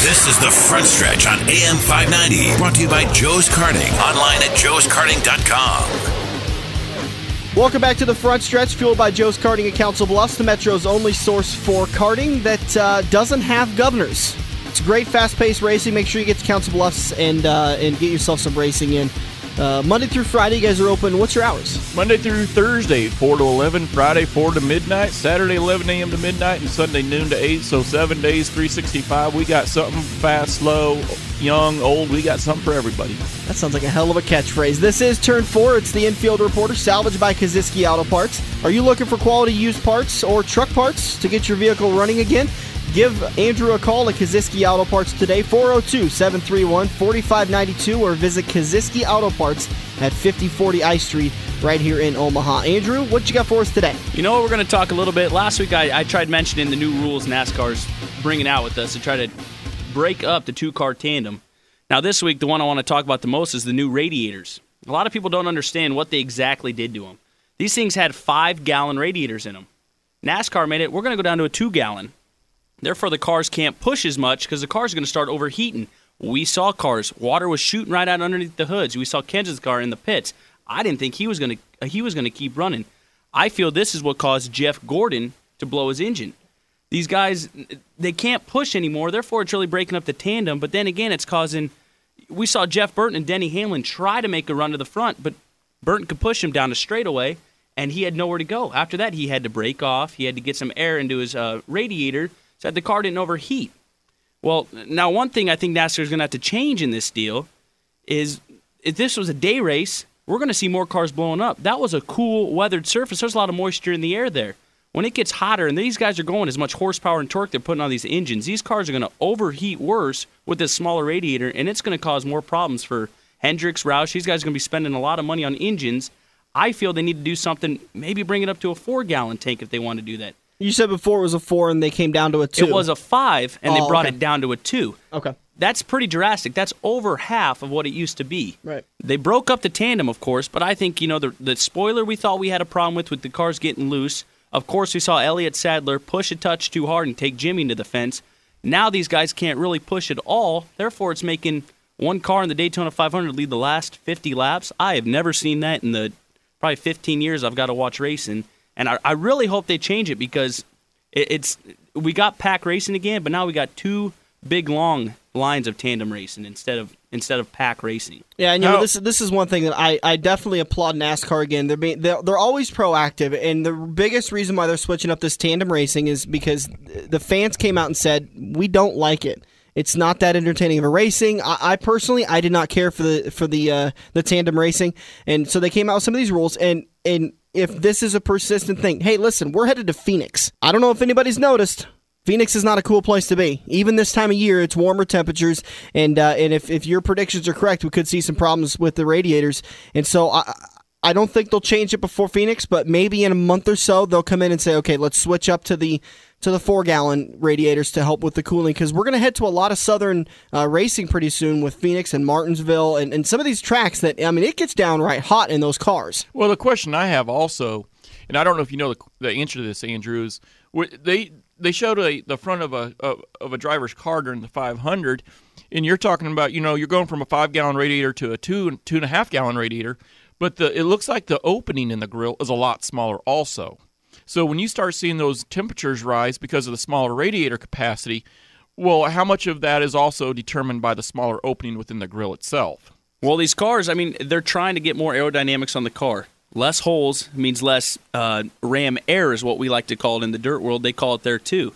This is the Front Stretch on AM 590, brought to you by Joe's Karting, online at joeskarting.com. Welcome back to the Front Stretch, fueled by Joe's Karting at Council Bluffs, the Metro's only source for karting that doesn't have governors. It's great, fast-paced racing. Make sure you get to Council Bluffs and get yourself some racing in. Monday through Friday, you guys are open. What's your hours? Monday through Thursday, 4 to 11. Friday, 4 to midnight. Saturday, 11 a.m. to midnight. And Sunday, noon to 8. So 7 days, 365. We got something fast, slow, young, old. We got something for everybody. That sounds like a hell of a catchphrase. This is Turn 4. It's the Infield Reporter, salvaged by Kaziski Auto Parts. Are you looking for quality used parts or truck parts to get your vehicle running again? Give Andrew a call at Kaziski Auto Parts today, 402-731-4592, or visit Kaziski Auto Parts at 5040 I Street right here in Omaha. Andrew, what you got for us today? You know what, we're going to talk a little bit. Last week I tried mentioning the new rules NASCAR's bringing out with us to try to break up the two-car tandem. Now this week, the one I want to talk about the most is the new radiators. A lot of people don't understand what they exactly did to them. These things had 5-gallon radiators in them. NASCAR made it, we're going to go down to a 2-gallon. Therefore, the cars can't push as much because the cars are going to start overheating. We saw cars. Water was shooting right out underneath the hoods. We saw Kenseth's car in the pits. I didn't think he was going to keep running. I feel this is what caused Jeff Gordon to blow his engine. These guys, they can't push anymore. Therefore, it's really breaking up the tandem. But then again, it's causing. We saw Jeff Burton and Denny Hamlin try to make a run to the front, but Burton could push him down a straightaway, and he had nowhere to go. After that, he had to break off. He had to get some air into his radiator so that the car didn't overheat. Well, now one thing I think NASCAR is going to have to change in this deal is if this was a day race, we're going to see more cars blowing up. That was a cool, weathered surface. There's a lot of moisture in the air there. When it gets hotter, and these guys are going as much horsepower and torque they're putting on these engines, these cars are going to overheat worse with this smaller radiator, and it's going to cause more problems for Hendricks, Roush. These guys are going to be spending a lot of money on engines. I feel they need to do something, maybe bring it up to a 4-gallon tank if they want to do that. You said before it was a 4 and they came down to a 2. It was a 5, and they brought it down to a 2. Okay. That's pretty drastic. That's over half of what it used to be. Right. They broke up the tandem, of course, but I think, the spoiler we thought we had a problem with the cars getting loose. Of course, we saw Elliott Sadler push a touch too hard and take Jimmy into the fence. Now these guys can't really push at all. Therefore, it's making one car in the Daytona 500 lead the last 50 laps. I have never seen that in the probably 15 years I've got to watch racing. And I really hope they change it because we got pack racing again, but now we got 2 big long lines of tandem racing instead of pack racing. Yeah, and this is one thing that I definitely applaud NASCAR again. They're always proactive, and the biggest reason why they're switching up this tandem racing is because the fans came out and said we don't like it. It's not that entertaining of a racing. I personally did not care for the tandem racing, and so they came out with some of these rules and. If this is a persistent thing, hey, listen, we're headed to Phoenix. I don't know if anybody's noticed. Phoenix is not a cool place to be. Even this time of year, it's warmer temperatures, and if your predictions are correct, we could see some problems with the radiators. And so I don't think they'll change it before Phoenix, but maybe in a month or so, they'll come in and say, okay, let's switch up to the 4-gallon radiators to help with the cooling, because we're going to head to a lot of southern racing pretty soon with Phoenix and Martinsville and some of these tracks that, it gets downright hot in those cars. Well, the question I have also, and I don't know if you know the answer to this, Andrew, is they showed the front of a driver's car during the 500, and you're talking about, you're going from a 5-gallon radiator to a 2.5-gallon radiator, but it looks like the opening in the grill is a lot smaller also. So when you start seeing those temperatures rise because of the smaller radiator capacity, well, how much of that is also determined by the smaller opening within the grill itself? Well, these cars, they're trying to get more aerodynamics on the car. Less holes means less ram air is what we like to call it in the dirt world. They call it there too.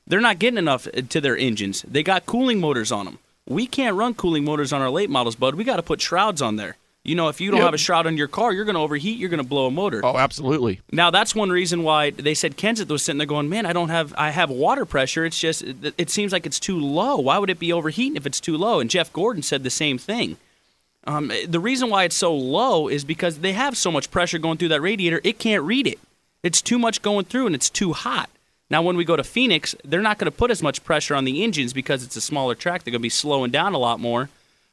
They're not getting enough to their engines. They got cooling motors on them. We can't run cooling motors on our late models, bud. We got to put shrouds on there. If you don't have a shroud on your car, you're going to overheat, you're going to blow a motor. Oh, absolutely. Now, that's one reason why they said Kenseth was sitting there going, man, I have water pressure. It's just, it seems like it's too low. Why would it be overheating if it's too low? And Jeff Gordon said the same thing. The reason why it's so low is because they have so much pressure going through that radiator, it can't read it. It's too much going through, and it's too hot. Now, when we go to Phoenix, they're not going to put as much pressure on the engines because it's a smaller track. They're going to be slowing down a lot more.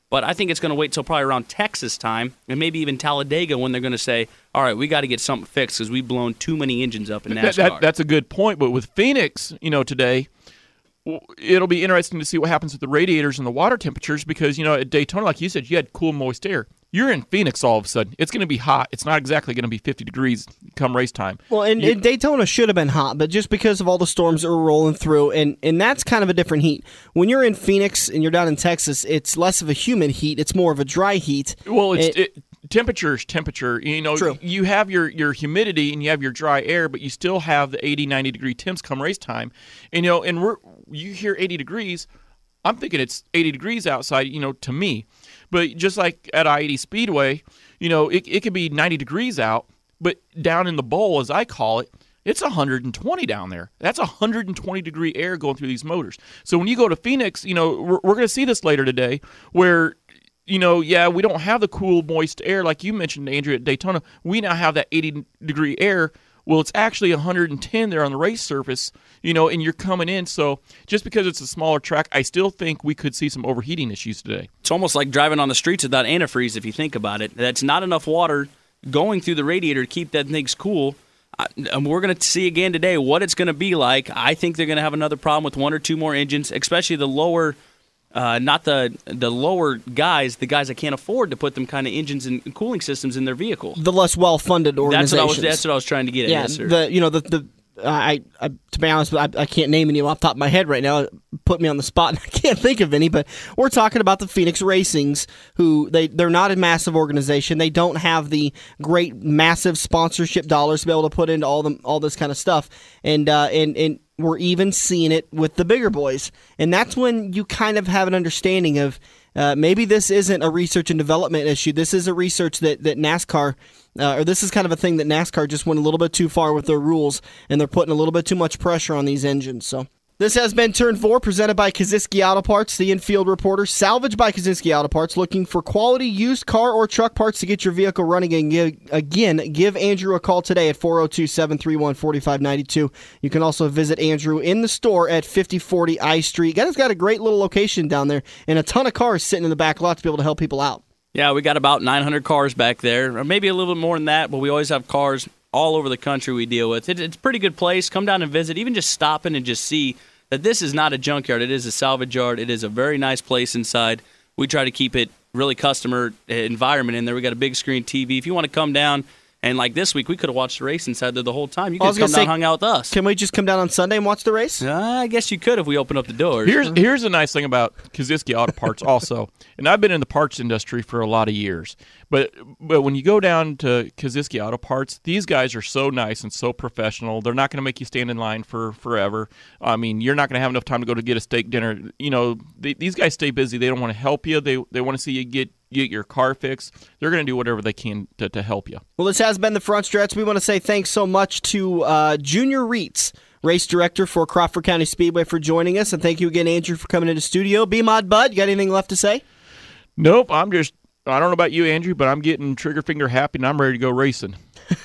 But I think it's going to wait till probably around Texas time, and maybe even Talladega, when they're going to say, all right, we got to get something fixed because we've blown too many engines up in NASCAR. That's a good point. But with Phoenix, today, it'll be interesting to see what happens with the radiators and the water temperatures because, at Daytona, like you said, you had cool, moist air. You're in Phoenix all of a sudden. It's going to be hot. It's not exactly going to be 50 degrees come race time. Well, and Daytona should have been hot, but just because of all the storms that were rolling through, and that's kind of a different heat. When you're in Phoenix and you're down in Texas, it's less of a humid heat. It's more of a dry heat. Well, temperature is temperature. True. You have your humidity and you have your dry air, but you still have the 80, 90-degree temps come race time. And you hear 80 degrees, I'm thinking it's 80 degrees outside, to me. But just like at I-80 Speedway, it could be 90 degrees out, but down in the bowl, as I call it, it's 120 down there. That's 120-degree air going through these motors. So when you go to Phoenix, we're going to see this later today where, we don't have the cool, moist air like you mentioned, Andrew, at Daytona. We now have that 80-degree air. Well, it's actually 110 there on the race surface, and you're coming in. So just because it's a smaller track, I still think we could see some overheating issues today. It's almost like driving on the streets without antifreeze if you think about it. That's not enough water going through the radiator to keep that thing cool. And we're going to see again today what it's going to be like. I think they're going to have another problem with one or two more engines, especially the lower not the lower guys, the guys that can't afford to put them kind of engines and cooling systems in their vehicle. The less well-funded organizations. That's what I was trying to get at. Yeah, yes, sir. To be honest, I can't name any off the top of my head right now. Put me on the spot, and I can't think of any. But we're talking about the Phoenix Racings, who they're not a massive organization. They don't have the great, massive sponsorship dollars to be able to put into all this kind of stuff. And we're even seeing it with the bigger boys, and that's when you kind of have an understanding of maybe this isn't a research and development issue. This is a research that NASCAR. Or this is kind of a thing that NASCAR just went a little bit too far with their rules, and they're putting a little bit too much pressure on these engines. So this has been Turn 4, presented by Kaczynski Auto Parts, the infield reporter. Salvage by Kaczynski Auto Parts, looking for quality used car or truck parts to get your vehicle running again. Give Andrew a call today at 402-731-4592. You can also visit Andrew in the store at 5040 I Street. Guy's got a great little location down there, and a ton of cars sitting in the back lot to be able to help people out. Yeah, we got about 900 cars back there, or maybe a little bit more than that, but we always have cars all over the country we deal with. It's a pretty good place. Come down and visit, even just stop in and just see that this is not a junkyard. It is a salvage yard. It is a very nice place inside. We try to keep it really customer environment in there. We got a big screen TV. If you want to come down, and like this week, we could have watched the race inside there the whole time. You could come down and hung out with us. Can we just come down on Sunday and watch the race? I guess you could if we open up the doors. Here's the nice thing about Kaczynski Auto Parts also, and I've been in the parts industry for a lot of years, but when you go down to Kaczynski Auto Parts, these guys are so nice and so professional. They're not going to make you stand in line for forever. I mean, you're not going to have enough time to go to get a steak dinner. These guys stay busy. They don't want to help you. They want to see you get your car fixed. They're going to do whatever they can to help you. Well, this has been the Front Stretch. We want to say thanks so much to Junior Reitz, race director for Crawford County Speedway, for joining us. And thank you again, Andrew, for coming into the studio. B-Mod Bud, you got anything left to say? Nope. I don't know about you, Andrew, but I'm getting trigger finger happy and I'm ready to go racing.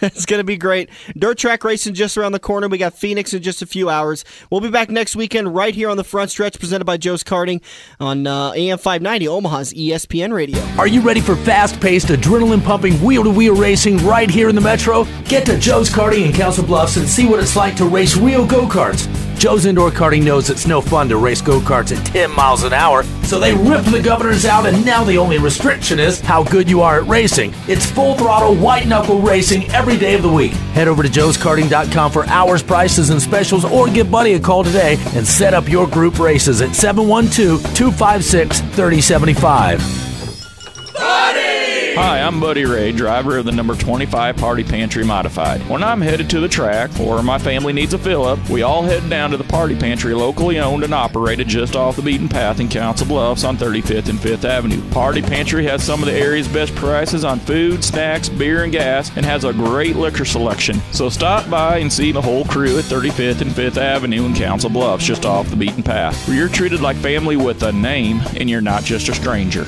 It's going to be great. Dirt track racing just around the corner. We got Phoenix in just a few hours. We'll be back next weekend right here on the Front Stretch, presented by Joe's Karting on AM 590, Omaha's ESPN Radio. Are you ready for fast-paced, adrenaline-pumping, wheel-to-wheel racing right here in the Metro? Get to Joe's Karting in Council Bluffs and see what it's like to race real go-karts. Joe's Indoor Karting knows it's no fun to race go-karts at 10 miles an hour, so they ripped the governors out, and now the only restriction is how good you are at racing. It's full-throttle, white-knuckle racing every day of the week. Head over to joeskarting.com for hours, prices, and specials, or give Buddy a call today and set up your group races at 712-256-3075. Hi, I'm Buddy Ray, driver of the number 25 Party Pantry Modified. When I'm headed to the track or my family needs a fill-up, we all head down to the Party Pantry, locally owned and operated just off the beaten path in Council Bluffs on 35th and 5th Avenue. Party Pantry has some of the area's best prices on food, snacks, beer, and gas, and has a great liquor selection. So stop by and see the whole crew at 35th and 5th Avenue in Council Bluffs, just off the beaten path, where you're treated like family with a name and you're not just a stranger.